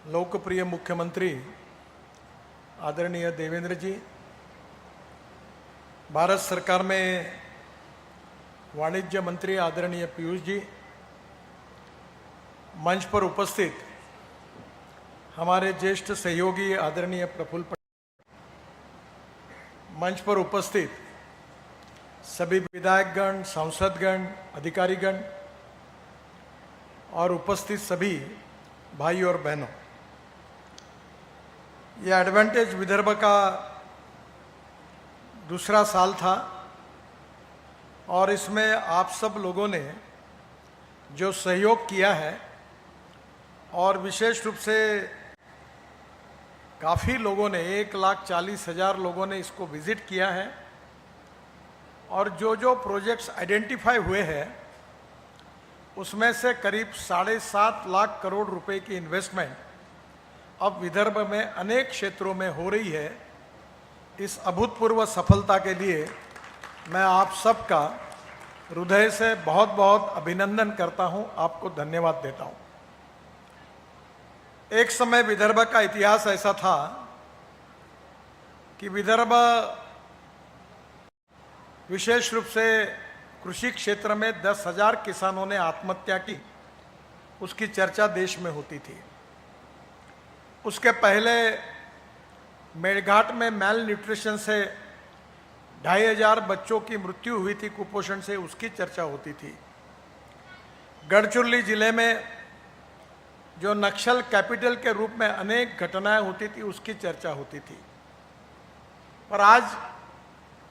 लोकप्रिय मुख्यमंत्री आदरणीय देवेंद्र जी, भारत सरकार में वाणिज्य मंत्री आदरणीय पीयूष जी, मंच पर उपस्थित हमारे ज्येष्ठ सहयोगी आदरणीय प्रफुल्ल पटेल, मंच पर उपस्थित सभी विधायकगण, सांसदगण, अधिकारीगण और उपस्थित सभी भाई और बहनों, यह एडवांटेज विदर्भ का दूसरा साल था और इसमें आप सब लोगों ने जो सहयोग किया है और विशेष रूप से काफ़ी लोगों ने 1,40,000 लोगों ने इसको विज़िट किया है और जो प्रोजेक्ट्स आइडेंटिफाई हुए हैं उसमें से करीब 7.5 लाख करोड़ रुपए की इन्वेस्टमेंट अब विदर्भ में अनेक क्षेत्रों में हो रही है। इस अभूतपूर्व सफलता के लिए मैं आप सबका हृदय से बहुत बहुत अभिनंदन करता हूं, आपको धन्यवाद देता हूं। एक समय विदर्भ का इतिहास ऐसा था कि विदर्भ विशेष रूप से कृषि क्षेत्र में 10,000 किसानों ने आत्महत्या की, उसकी चर्चा देश में होती थी। उसके पहले मेड़घाट में मैल न्यूट्रिशन से 2,500 बच्चों की मृत्यु हुई थी कुपोषण से, उसकी चर्चा होती थी। गढ़चिरौली जिले में जो नक्सल कैपिटल के रूप में अनेक घटनाएं होती थी, उसकी चर्चा होती थी। पर आज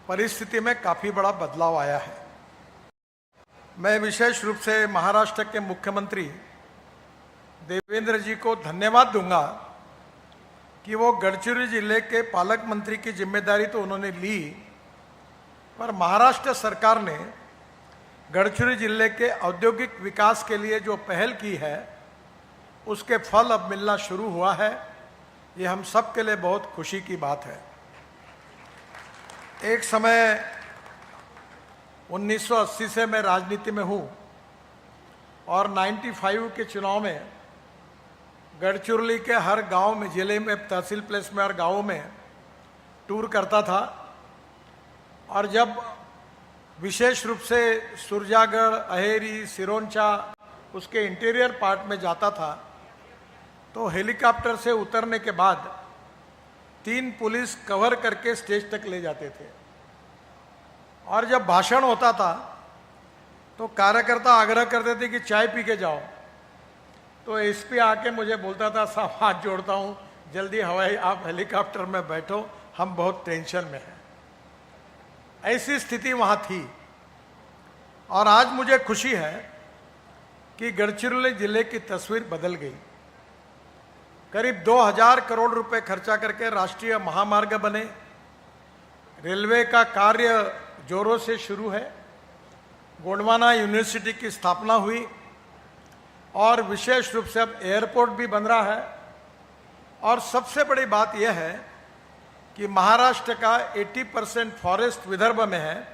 परिस्थिति में काफ़ी बड़ा बदलाव आया है। मैं विशेष रूप से महाराष्ट्र के मुख्यमंत्री देवेंद्र जी को धन्यवाद दूंगा कि वो गढ़चिरौली जिले के पालक मंत्री की जिम्मेदारी तो उन्होंने ली, पर महाराष्ट्र सरकार ने गढ़चिरौली जिले के औद्योगिक विकास के लिए जो पहल की है उसके फल अब मिलना शुरू हुआ है। ये हम सब के लिए बहुत खुशी की बात है। एक समय 1980 से मैं राजनीति में हूँ और 95 के चुनाव में गढ़चिरौली के हर गांव में, जिले में, तहसील प्लेस में, हर गांव में टूर करता था और जब विशेष रूप से सुरजागढ़, अहेरी, सिरोंचा, उसके इंटीरियर पार्ट में जाता था तो हेलीकॉप्टर से उतरने के बाद 3 पुलिस कवर करके स्टेज तक ले जाते थे और जब भाषण होता था तो कार्यकर्ता आग्रह करते थे कि चाय पी के जाओ, तो एसपी आके मुझे बोलता था, साहब हाथ जोड़ता हूँ, जल्दी हवाई आप हेलीकॉप्टर में बैठो, हम बहुत टेंशन में हैं। ऐसी स्थिति वहाँ थी और आज मुझे खुशी है कि गढ़चिरौली जिले की तस्वीर बदल गई। करीब 2,000 करोड़ रुपए खर्चा करके राष्ट्रीय महामार्ग बने, रेलवे का कार्य जोरों से शुरू है, गोंडवाना यूनिवर्सिटी की स्थापना हुई और विशेष रूप से अब एयरपोर्ट भी बन रहा है। और सबसे बड़ी बात यह है कि महाराष्ट्र का 80% फॉरेस्ट विदर्भ में है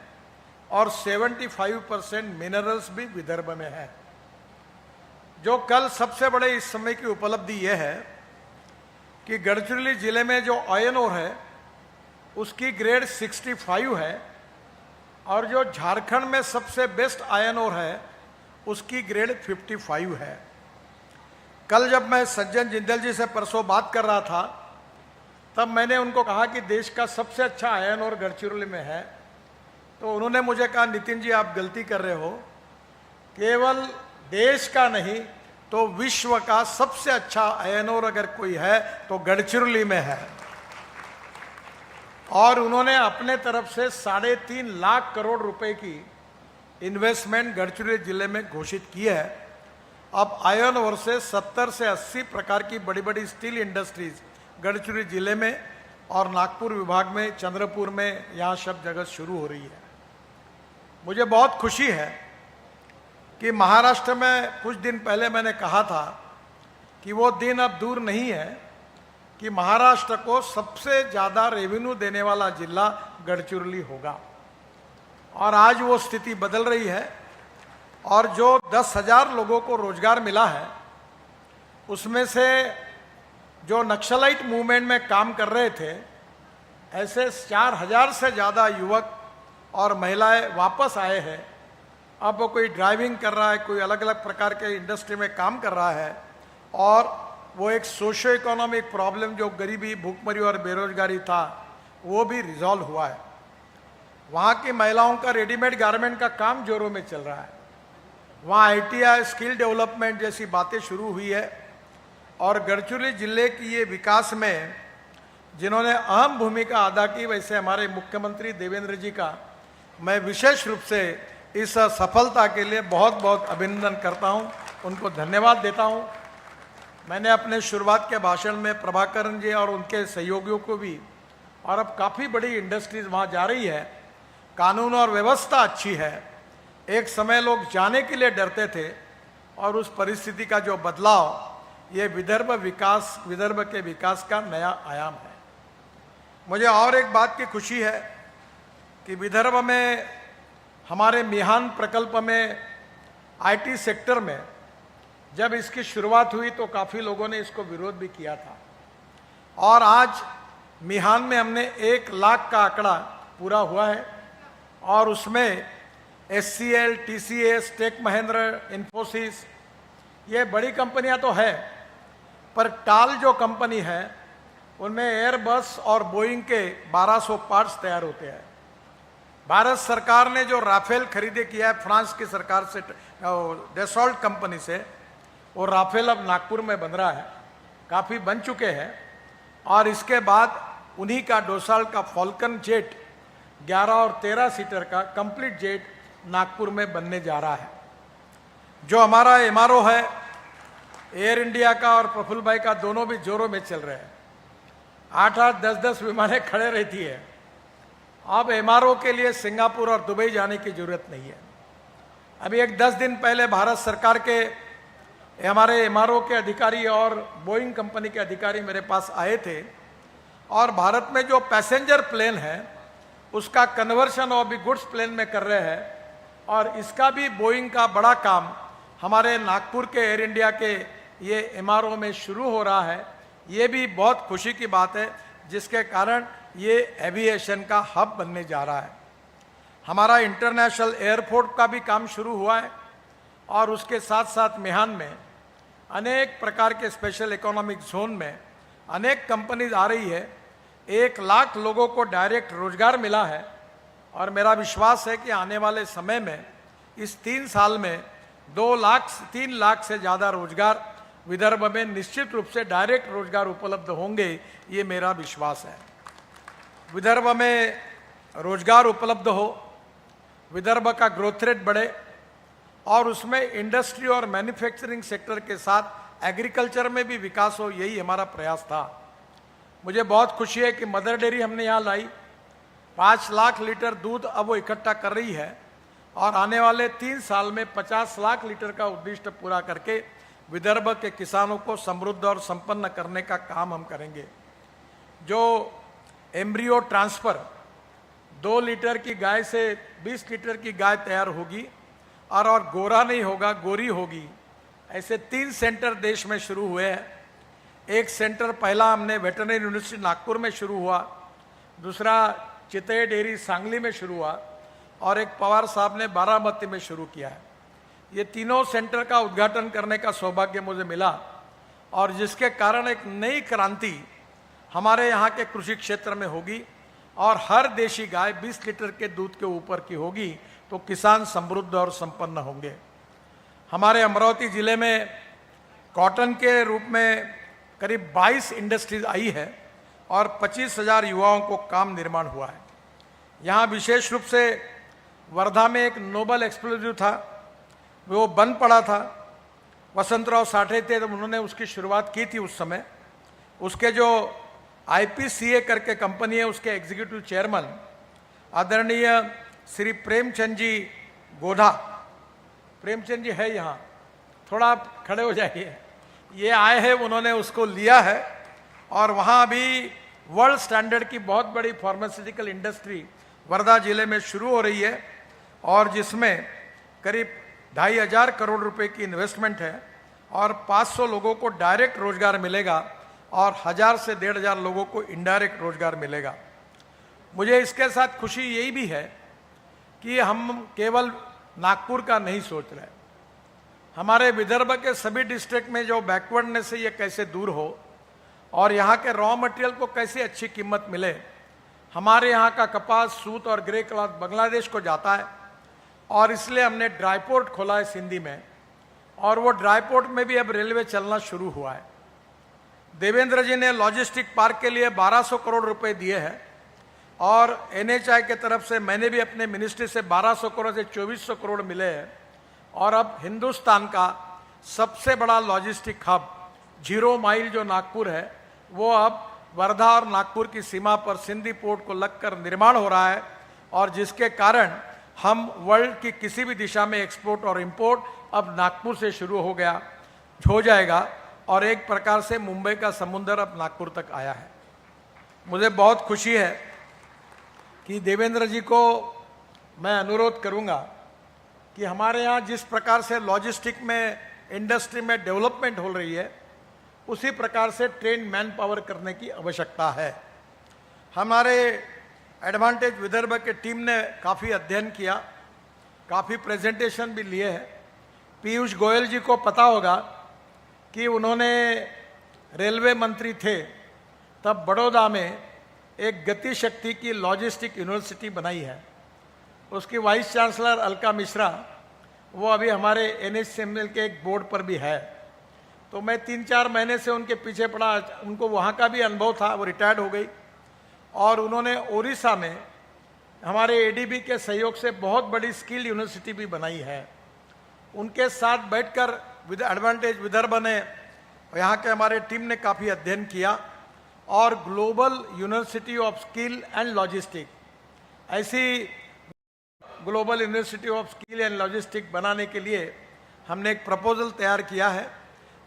और 75% मिनरल्स भी विदर्भ में है। जो कल सबसे बड़े इस समय की उपलब्धि यह है कि गढ़चिरौली जिले में जो आयरन ओर है उसकी ग्रेड 65 है और जो झारखंड में सबसे बेस्ट आयरन ओर है उसकी ग्रेड 55 है। कल जब मैं सज्जन जिंदल जी से परसों बात कर रहा था तब मैंने उनको कहा कि देश का सबसे अच्छा आयरन ओर गढ़चिरौली में है, तो उन्होंने मुझे कहा, नितिन जी आप गलती कर रहे हो, केवल देश का नहीं तो विश्व का सबसे अच्छा आयरन ओर अगर कोई है तो गढ़चिरौली में है। और उन्होंने अपने तरफ से 3.5 लाख करोड़ रुपए की इन्वेस्टमेंट गढ़चिरौली जिले में घोषित की है। अब आयरन ओर से 70 से 80 प्रकार की बड़ी बड़ी स्टील इंडस्ट्रीज गढ़चिरौली जिले में और नागपुर विभाग में, चंद्रपुर में, यहाँ सब जगह शुरू हो रही है। मुझे बहुत खुशी है कि महाराष्ट्र में कुछ दिन पहले मैंने कहा था कि वो दिन अब दूर नहीं है कि महाराष्ट्र को सबसे ज़्यादा रेवेन्यू देने वाला जिला गढ़चिरौली होगा और आज वो स्थिति बदल रही है और जो 10,000 लोगों को रोजगार मिला है उसमें से जो नक्सलाइट मूवमेंट में काम कर रहे थे, ऐसे 4000 से ज़्यादा युवक और महिलाएं वापस आए हैं। अब वो कोई ड्राइविंग कर रहा है, कोई अलग अलग प्रकार के इंडस्ट्री में काम कर रहा है, और वो एक सोशो इकोनॉमिक प्रॉब्लम जो गरीबी, भूखमरी और बेरोजगारी था, वो भी रिजॉल्व हुआ है। वहाँ की महिलाओं का रेडीमेड गारमेंट का काम जोरों में चल रहा है। वहाँ ITI, स्किल डेवलपमेंट जैसी बातें शुरू हुई है। और गढ़चिरौली जिले की ये विकास में जिन्होंने अहम भूमिका अदा की, वैसे हमारे मुख्यमंत्री देवेंद्र जी का मैं विशेष रूप से इस सफलता के लिए बहुत बहुत अभिनंदन करता हूं, उनको धन्यवाद देता हूं। मैंने अपने शुरुआत के भाषण में प्रभाकरन जी और उनके सहयोगियों को भी, और अब काफ़ी बड़ी इंडस्ट्रीज वहाँ जा रही है, कानून और व्यवस्था अच्छी है। एक समय लोग जाने के लिए डरते थे, और उस परिस्थिति का जो बदलाव, ये विदर्भ के विकास का नया आयाम है। मुझे और एक बात की खुशी है कि विदर्भ में हमारे मिहान प्रकल्प में IT सेक्टर में जब इसकी शुरुआत हुई तो काफ़ी लोगों ने इसको विरोध भी किया था, और आज मिहान में हमने 1 लाख का आंकड़ा पूरा हुआ है, और उसमें SCL, TCS, tech Mahindra, Infosys, ये बड़ी कंपनियां तो है, पर टाल जो कंपनी है उनमें एयरबस और बोइंग के 1200 पार्ट्स तैयार होते हैं। भारत सरकार ने जो राफेल खरीदे किया है फ्रांस की सरकार से, डेसॉल्ट कंपनी से, वो राफेल अब नागपुर में बन रहा है, काफ़ी बन चुके हैं। और इसके बाद उन्हीं का डोसाल्ट का फॉल्कन जेट 11 और 13 सीटर का कंप्लीट जेट नागपुर में बनने जा रहा है। जो हमारा MRO है, एयर इंडिया का और प्रफुल्ल भाई का, दोनों भी जोरों में चल रहे हैं। 8-8, 10-10 विमानें खड़े रहती है। अब MRO के लिए सिंगापुर और दुबई जाने की जरूरत नहीं है। अभी एक 10 दिन पहले भारत सरकार के हमारे MRO के अधिकारी और बोइंग कंपनी के अधिकारी मेरे पास आए थे, और भारत में जो पैसेंजर प्लेन है उसका कन्वर्शन वो अभी गुड्स प्लेन में कर रहे हैं, और इसका भी बोइंग का बड़ा काम हमारे नागपुर के एयर इंडिया के ये MRO में शुरू हो रहा है। ये भी बहुत खुशी की बात है, जिसके कारण ये एविएशन का हब बनने जा रहा है। हमारा इंटरनेशनल एयरपोर्ट का भी काम शुरू हुआ है, और उसके साथ साथ मिहान में अनेक प्रकार के स्पेशल इकोनॉमिक जोन में अनेक कंपनीज आ रही है। 1 लाख लोगों को डायरेक्ट रोजगार मिला है, और मेरा विश्वास है कि आने वाले समय में इस 3 साल में 3 लाख से ज़्यादा रोजगार विदर्भ में निश्चित रूप से डायरेक्ट रोजगार उपलब्ध होंगे, ये मेरा विश्वास है। विदर्भ में रोजगार उपलब्ध हो, विदर्भ का ग्रोथ रेट बढ़े, और उसमें इंडस्ट्री और मैन्युफैक्चरिंग सेक्टर के साथ एग्रीकल्चर में भी विकास हो, यही हमारा प्रयास था। मुझे बहुत खुशी है कि मदर डेयरी हमने यहाँ लाई। 5 लाख लीटर दूध अब वो इकट्ठा कर रही है, और आने वाले 3 साल में 50 लाख लीटर का उद्दिष्ट पूरा करके विदर्भ के किसानों को समृद्ध और संपन्न करने का काम हम करेंगे। जो एम्ब्रियो ट्रांसफर 2 लीटर की गाय से 20 लीटर की गाय तैयार होगी, और गोरा नहीं होगा, गोरी होगी। ऐसे 3 सेंटर देश में शुरू हुए हैं। एक सेंटर पहला हमने वेटरनरी यूनिवर्सिटी नागपुर में शुरू हुआ, दूसरा चितई डेयरी सांगली में शुरू हुआ, और एक पवार साहब ने बारामती में शुरू किया है। ये तीनों सेंटर का उद्घाटन करने का सौभाग्य मुझे मिला, और जिसके कारण एक नई क्रांति हमारे यहाँ के कृषि क्षेत्र में होगी, और हर देशी गाय 20 लीटर के दूध के ऊपर की होगी, तो किसान समृद्ध और संपन्न होंगे। हमारे अमरावती जिले में कॉटन के रूप में करीब 22 इंडस्ट्रीज आई है, और 25,000 युवाओं को काम निर्माण हुआ है। यहाँ विशेष रूप से वर्धा में एक नोबल एक्सप्लोजिव था, वो बंद पड़ा था। वसंतराव साठे थे, तो उन्होंने उसकी शुरुआत की थी उस समय। उसके जो IPCA करके कंपनी है, उसके एग्जीक्यूटिव चेयरमैन आदरणीय श्री प्रेमचंद जी गोधा, प्रेमचंद जी है यहाँ, थोड़ा आप खड़े हो जाइए, ये आए हैं, उन्होंने उसको लिया है, और वहाँ अभी वर्ल्ड स्टैंडर्ड की बहुत बड़ी फार्मास्यूटिकल इंडस्ट्री वर्धा जिले में शुरू हो रही है, और जिसमें करीब 2,500 करोड़ रुपए की इन्वेस्टमेंट है, और 500 लोगों को डायरेक्ट रोजगार मिलेगा। और 1000 से 1500 लोगों को इनडायरेक्ट रोजगार मिलेगा। मुझे इसके साथ खुशी यही भी है कि हम केवल नागपुर का नहीं सोच रहे, हमारे विदर्भ के सभी डिस्ट्रिक्ट में जो बैकवर्डनेस है ये कैसे दूर हो और यहाँ के रॉ मटेरियल को कैसे अच्छी कीमत मिले। हमारे यहाँ का कपास, सूत और ग्रे क्लॉथ बांग्लादेश को जाता है और इसलिए हमने ड्राई पोर्ट खोला है सिंधी में, और वो ड्राई पोर्ट में भी अब रेलवे चलना शुरू हुआ है। देवेंद्र जी ने लॉजिस्टिक पार्क के लिए 1200 करोड़ रुपए दिए हैं और NHAI के तरफ से मैंने भी अपने मिनिस्ट्री से 1200 करोड़ से 2400 करोड़ मिले हैं और अब हिंदुस्तान का सबसे बड़ा लॉजिस्टिक हब 0 माइल जो नागपुर है वो अब वर्धा और नागपुर की सीमा पर सिंधी पोर्ट को लगकर निर्माण हो रहा है, और जिसके कारण हम वर्ल्ड की किसी भी दिशा में एक्सपोर्ट और इंपोर्ट अब नागपुर से शुरू हो जाएगा और एक प्रकार से मुंबई का समुंदर अब नागपुर तक आया है। मुझे बहुत खुशी है कि देवेंद्र जी को मैं अनुरोध करूंगा कि हमारे यहाँ जिस प्रकार से लॉजिस्टिक में इंडस्ट्री में डेवलपमेंट हो रही है उसी प्रकार से ट्रेन मैन पावर करने की आवश्यकता है। हमारे एडवांटेज विदर्भ के टीम ने काफ़ी अध्ययन किया, काफ़ी प्रेजेंटेशन भी लिए हैं। पीयूष गोयल जी को पता होगा कि उन्होंने रेलवे मंत्री थे तब बड़ौदा में एक गति शक्ति की लॉजिस्टिक यूनिवर्सिटी बनाई है। उसकी वाइस चांसलर अलका मिश्रा वो अभी हमारे NHCML के एक बोर्ड पर भी है। तो मैं 3-4 महीने से उनके पीछे पड़ा, उनको वहाँ का भी अनुभव था, वो रिटायर्ड हो गई और उन्होंने ओडिशा में हमारे ADB के सहयोग से बहुत बड़ी स्किल यूनिवर्सिटी भी बनाई है। उनके साथ बैठकर विद एडवांटेज विदर्भ ने, यहाँ के हमारे टीम ने काफ़ी अध्ययन किया और global university of skill and logistic, ऐसी global university of skill and logistic बनाने के लिए हमने एक प्रपोजल तैयार किया है।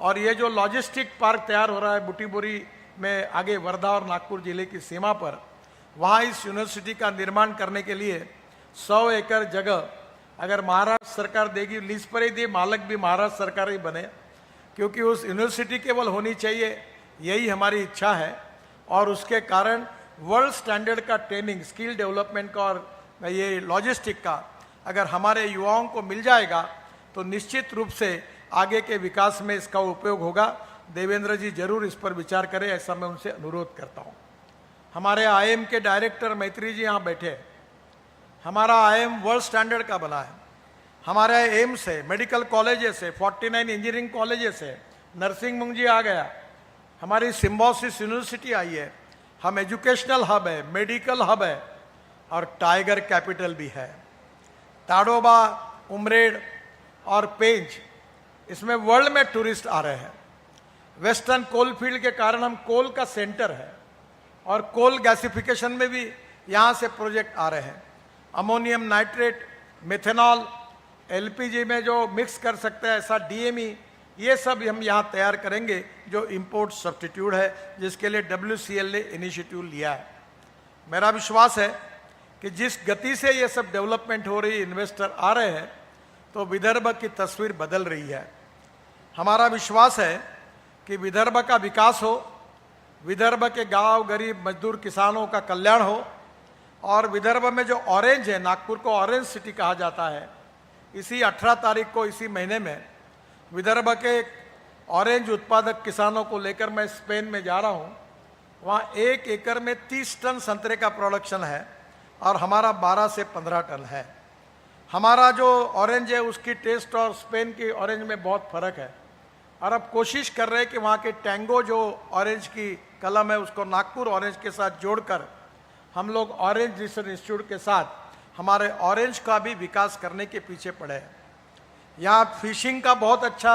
और ये जो लॉजिस्टिक पार्क तैयार हो रहा है बुटीबोरी में आगे वर्धा और नागपुर जिले की सीमा पर, वहाँ इस यूनिवर्सिटी का निर्माण करने के लिए 100 एकड़ जगह अगर महाराष्ट्र सरकार देगी, लीज पर ही दी, मालक भी महाराष्ट्र सरकार ही बने, क्योंकि उस यूनिवर्सिटी केवल होनी चाहिए, यही हमारी इच्छा है। और उसके कारण वर्ल्ड स्टैंडर्ड का ट्रेनिंग, स्किल डेवलपमेंट का और ये लॉजिस्टिक का अगर हमारे युवाओं को मिल जाएगा तो निश्चित रूप से आगे के विकास में इसका उपयोग होगा। देवेंद्र जी जरूर इस पर विचार करें, ऐसा मैं उनसे अनुरोध करता हूँ। हमारे IIM के डायरेक्टर मैत्री जी यहाँ बैठे, हमारा IIM वर्ल्ड स्टैंडर्ड का बना है। हमारे एम्स है, मेडिकल कॉलेजेस है, 49 इंजीनियरिंग कॉलेजेस है, नर्सिंग मुंजी आ गया, हमारी सिम्बोसिस यूनिवर्सिटी आई है, हम एजुकेशनल हब है, मेडिकल हब है और टाइगर कैपिटल भी है। ताडोबा, उमरेड और पेंच, इसमें वर्ल्ड में टूरिस्ट आ रहे हैं। वेस्टर्न कोल फील्ड के कारण हम कोल का सेंटर है और कोल गैसिफिकेशन में भी यहाँ से प्रोजेक्ट आ रहे हैं। अमोनियम नाइट्रेट, मेथेनॉल, LPG में जो मिक्स कर सकते हैं ऐसा DME, ये सब हम यहाँ तैयार करेंगे जो इंपोर्ट सब्स्टिट्यूट है, जिसके लिए WCL ने इनिशिएटिव लिया है। मेरा विश्वास है कि जिस गति से ये सब डेवलपमेंट हो रही, इन्वेस्टर आ रहे हैं, तो विदर्भ की तस्वीर बदल रही है। हमारा विश्वास है कि विदर्भ का विकास हो, विदर्भ के गांव, गरीब मजदूर किसानों का कल्याण हो, और विदर्भ में जो ऑरेंज है, नागपुर को ऑरेंज सिटी कहा जाता है, इसी 18 तारीख को इसी महीने में विदर्भ के ऑरेंज उत्पादक किसानों को लेकर मैं स्पेन में जा रहा हूँ। वहाँ 1 एकड़ में 30 टन संतरे का प्रोडक्शन है और हमारा 12 से 15 टन है। हमारा जो ऑरेंज है उसकी टेस्ट और स्पेन की ऑरेंज में बहुत फ़र्क है, और अब कोशिश कर रहे हैं कि वहाँ के टैंगो जो ऑरेंज की कलम है उसको नागपुर ऑरेंज के साथ जोड़कर हम लोग ऑरेंज रिसर्च इंस्टीट्यूट के साथ हमारे ऑरेंज का भी विकास करने के पीछे पड़े हैं। यहाँ फिशिंग का बहुत अच्छा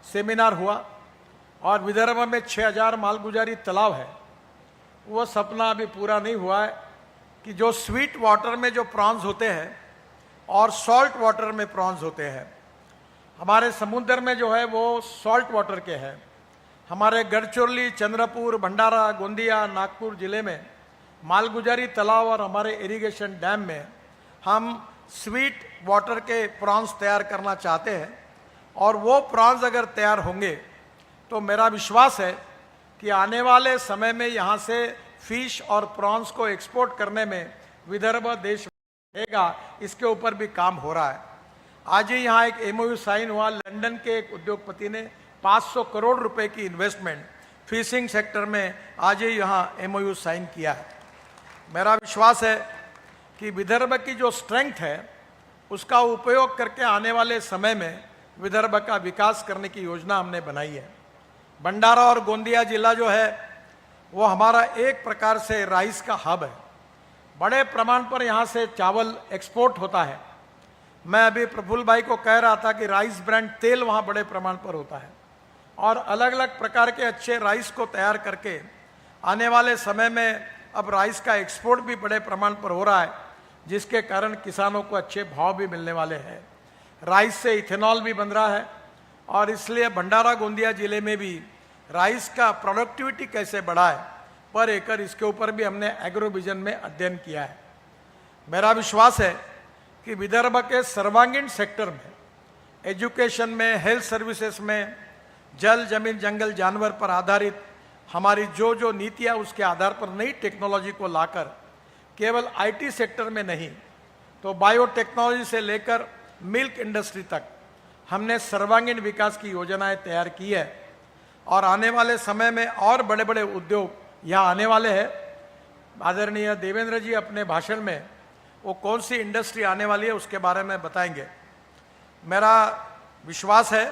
सेमिनार हुआ और विदर्भ में 6000 मालगुजारी तालाब है। वो सपना अभी पूरा नहीं हुआ है कि जो स्वीट वाटर में जो प्रॉन्स होते हैं और सॉल्ट वाटर में प्रॉन्स होते हैं, हमारे समुद्र में जो है वो सॉल्ट वाटर के हैं। हमारे गढ़चिरौली, चंद्रपुर, भंडारा, गोंदिया, नागपुर जिले में मालगुजारी तालाब और हमारे इरिगेशन डैम में हम स्वीट वाटर के प्रॉन्स तैयार करना चाहते हैं, और वो प्रॉन्स अगर तैयार होंगे तो मेरा विश्वास है कि आने वाले समय में यहाँ से फिश और प्रॉन्स को एक्सपोर्ट करने में विदर्भ देश रहेगा, इसके ऊपर भी काम हो रहा है। आज ही यहाँ एक एमओयू साइन हुआ, लंदन के एक उद्योगपति ने 500 करोड़ रुपए की इन्वेस्टमेंट फिशिंग सेक्टर में आज ही यहाँ एमओयू साइन किया है। मेरा विश्वास है कि विदर्भ की जो स्ट्रेंथ है उसका उपयोग करके आने वाले समय में विदर्भ का विकास करने की योजना हमने बनाई है। भंडारा और गोंदिया जिला जो है वो हमारा एक प्रकार से राइस का हब है। बड़े प्रमाण पर यहाँ से चावल एक्सपोर्ट होता है। मैं अभी प्रफुल्ल भाई को कह रहा था कि राइस ब्रांड तेल वहाँ बड़े प्रमाण पर होता है और अलग अलग प्रकार के अच्छे राइस को तैयार करके आने वाले समय में अब राइस का एक्सपोर्ट भी बड़े प्रमाण पर हो रहा है, जिसके कारण किसानों को अच्छे भाव भी मिलने वाले हैं। राइस से इथेनॉल भी बन रहा है और इसलिए भंडारा गोंदिया जिले में भी राइस का प्रोडक्टिविटी कैसे बढ़ाए पर एकड़, इसके ऊपर भी हमने एग्रो विजन में अध्ययन किया है। मेरा विश्वास है कि विदर्भ के सर्वांगीण सेक्टर में, एजुकेशन में, हेल्थ सर्विसेज में, जल जमीन जंगल जानवर पर आधारित हमारी जो जो नीतियाँ उसके आधार पर नई टेक्नोलॉजी को लाकर केवल आईटी सेक्टर में नहीं तो बायोटेक्नोलॉजी से लेकर मिल्क इंडस्ट्री तक हमने सर्वांगीण विकास की योजनाएं तैयार की है और आने वाले समय में और बड़े बड़े उद्योग यहाँ आने वाले हैं। आदरणीय देवेंद्र जी अपने भाषण में वो कौन सी इंडस्ट्री आने वाली है उसके बारे में बताएंगे। मेरा विश्वास है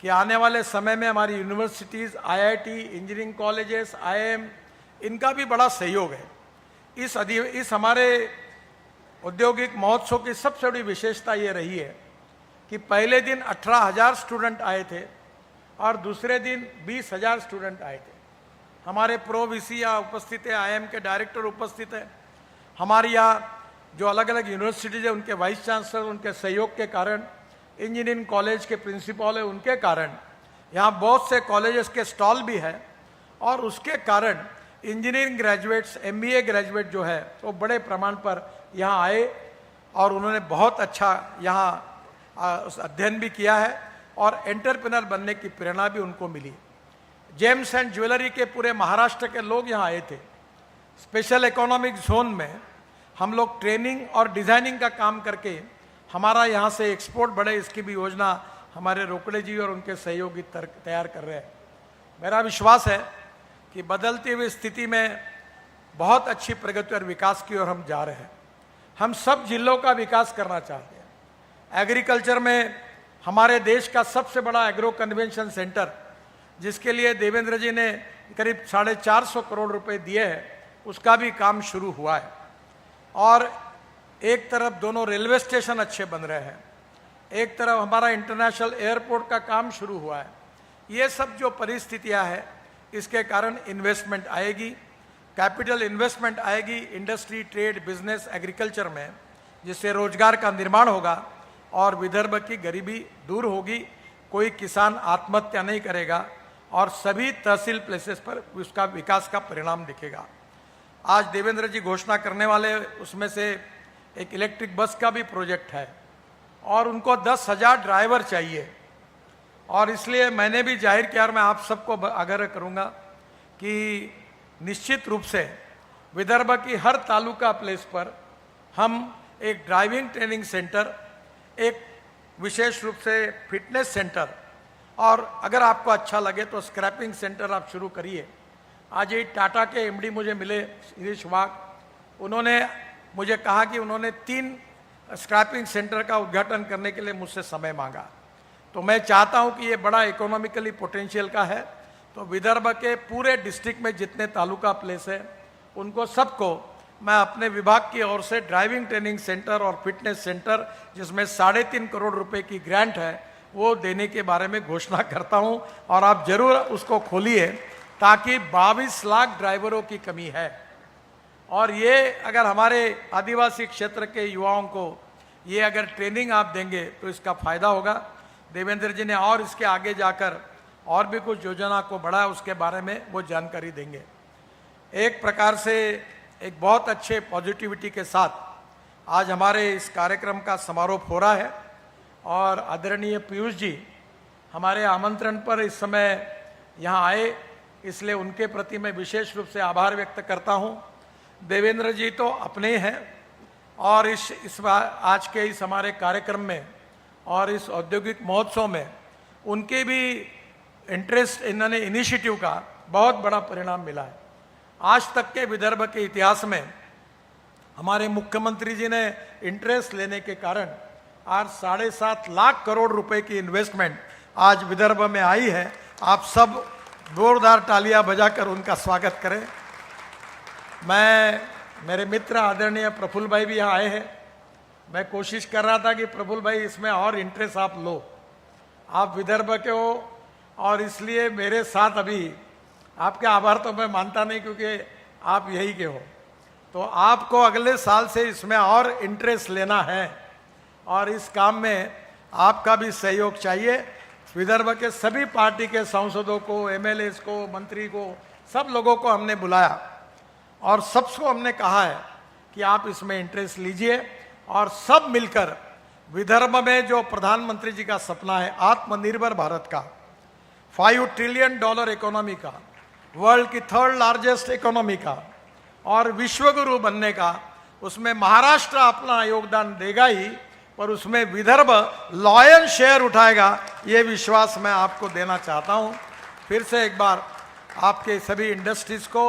कि आने वाले समय में हमारी universities, IIT, engineering colleges, IIM, इनका भी बड़ा सहयोग है। इस हमारे औद्योगिक महोत्सव की सबसे बड़ी विशेषता ये रही है कि पहले दिन 18,000 स्टूडेंट आए थे और दूसरे दिन 20,000 स्टूडेंट आए थे। हमारे प्रो वीसी यहाँ उपस्थित है, आईआईएम के डायरेक्टर उपस्थित है, हमारे यहाँ जो अलग अलग यूनिवर्सिटीज़ है उनके वाइस चांसलर, उनके सहयोग के कारण, इंजीनियरिंग कॉलेज के प्रिंसिपल है उनके कारण, यहाँ बहुत से कॉलेजेस के स्टॉल भी है और उसके कारण इंजीनियरिंग ग्रेजुएट्स, एमबीए ग्रेजुएट जो है वो बड़े प्रमाण पर यहाँ आए और उन्होंने बहुत अच्छा यहाँ अध्ययन भी किया है और एंटरप्रेन्योर बनने की प्रेरणा भी उनको मिली। जेम्स एंड ज्वेलरी के पूरे महाराष्ट्र के लोग यहाँ आए थे। स्पेशल इकोनॉमिक जोन में हम लोग ट्रेनिंग और डिजाइनिंग का काम करके हमारा यहाँ से एक्सपोर्ट बढ़े, इसकी भी योजना हमारे रोकड़े जी और उनके सहयोगी तैयार कर रहे हैं। मेरा विश्वास है कि बदलती हुई स्थिति में बहुत अच्छी प्रगति और विकास की ओर हम जा रहे हैं। हम सब जिलों का विकास करना चाहते हैं। एग्रीकल्चर में हमारे देश का सबसे बड़ा एग्रो कन्वेंशन सेंटर, जिसके लिए देवेंद्र जी ने करीब 450 करोड़ रुपए दिए हैं, उसका भी काम शुरू हुआ है। और एक तरफ दोनों रेलवे स्टेशन अच्छे बन रहे हैं, एक तरफ हमारा इंटरनेशनल एयरपोर्ट का काम शुरू हुआ है। ये सब जो परिस्थितियां हैं इसके कारण इन्वेस्टमेंट आएगी, कैपिटल इन्वेस्टमेंट आएगी इंडस्ट्री, ट्रेड, बिजनेस, एग्रीकल्चर में, जिससे रोजगार का निर्माण होगा और विदर्भ की गरीबी दूर होगी। कोई किसान आत्महत्या नहीं करेगा और सभी तहसील प्लेसेस पर उसका विकास का परिणाम दिखेगा। आज देवेंद्र जी घोषणा करने वाले उसमें से एक इलेक्ट्रिक बस का भी प्रोजेक्ट है और उनको 10,000 ड्राइवर चाहिए और इसलिए मैंने भी जाहिर किया और मैं आप सबको आग्रह करूंगा कि निश्चित रूप से विदर्भ की हर तालुका प्लेस पर हम एक ड्राइविंग ट्रेनिंग सेंटर, एक विशेष रूप से फिटनेस सेंटर और अगर आपको अच्छा लगे तो स्क्रैपिंग सेंटर आप शुरू करिए। आज ही टाटा के एमडी मुझे मिले, गिरीश वाघ, उन्होंने मुझे कहा कि उन्होंने 3 स्क्रैपिंग सेंटर का उद्घाटन करने के लिए मुझसे समय मांगा। तो मैं चाहता हूं कि ये बड़ा इकोनॉमिकली पोटेंशियल का है, तो विदर्भ के पूरे डिस्ट्रिक्ट में जितने तालुका प्लेस है उनको सबको मैं अपने विभाग की ओर से ड्राइविंग ट्रेनिंग सेंटर और फिटनेस सेंटर, जिसमें 3.5 करोड़ रुपए की ग्रांट है, वो देने के बारे में घोषणा करता हूं और आप जरूर उसको खोलिए, ताकि 22 लाख ड्राइवरों की कमी है और ये अगर हमारे आदिवासी क्षेत्र के युवाओं को ये अगर ट्रेनिंग आप देंगे तो इसका फायदा होगा। देवेंद्र जी ने और इसके आगे जाकर और भी कुछ योजना को बढ़ाया, उसके बारे में वो जानकारी देंगे। एक प्रकार से एक बहुत अच्छे पॉजिटिविटी के साथ आज हमारे इस कार्यक्रम का समारोह हो रहा है और आदरणीय पीयूष जी हमारे आमंत्रण पर इस समय यहाँ आए, इसलिए उनके प्रति मैं विशेष रूप से आभार व्यक्त करता हूं। देवेंद्र जी तो अपने ही हैं और इस आज के इस हमारे कार्यक्रम में और इस औद्योगिक महोत्सव में उनके भी इंटरेस्ट, इन्होंने इनिशिएटिव का बहुत बड़ा परिणाम मिला है। आज तक के विदर्भ के इतिहास में हमारे मुख्यमंत्री जी ने इंटरेस्ट लेने के कारण आज 7.5 लाख करोड़ रुपए की इन्वेस्टमेंट आज विदर्भ में आई है। आप सब जोरदार तालियां बजाकर उनका स्वागत करें। मेरे मित्र आदरणीय प्रफुल्ल भाई भी यहाँ आए हैं। मैं कोशिश कर रहा था कि प्रफुल्ल भाई इसमें और इंटरेस्ट आप लो, आप विदर्भ के हो और इसलिए मेरे साथ अभी आपके आभार तो मैं मानता नहीं क्योंकि आप यही के हो, तो आपको अगले साल से इसमें और इंटरेस्ट लेना है और इस काम में आपका भी सहयोग चाहिए। विदर्भ के सभी पार्टी के सांसदों को, एमएलएस को, मंत्री को, सब लोगों को हमने बुलाया और सबको हमने कहा है कि आप इसमें इंटरेस्ट लीजिए और सब मिलकर विदर्भ में जो प्रधानमंत्री जी का सपना है आत्मनिर्भर भारत का, $5 ट्रिलियन इकोनॉमी का, वर्ल्ड की 3rd लार्जेस्ट इकोनॉमी का और विश्वगुरु बनने का, उसमें महाराष्ट्र अपना योगदान देगा ही, पर उसमें विदर्भ लॉयन शेयर उठाएगा, ये विश्वास मैं आपको देना चाहता हूं। फिर से एक बार आपके सभी इंडस्ट्रीज को,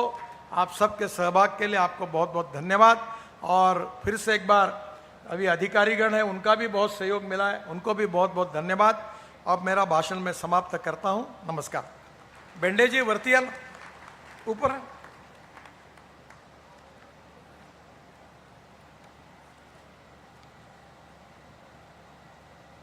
आप सबके सहभाग के लिए आपको बहुत बहुत धन्यवाद। और फिर से एक बार अभी अधिकारीगण है उनका भी बहुत सहयोग मिला है, उनको भी बहुत बहुत धन्यवाद। अब मेरा भाषण मैं समाप्त करता हूं। नमस्कार। बेंडे जी वर्तियल ऊपर है।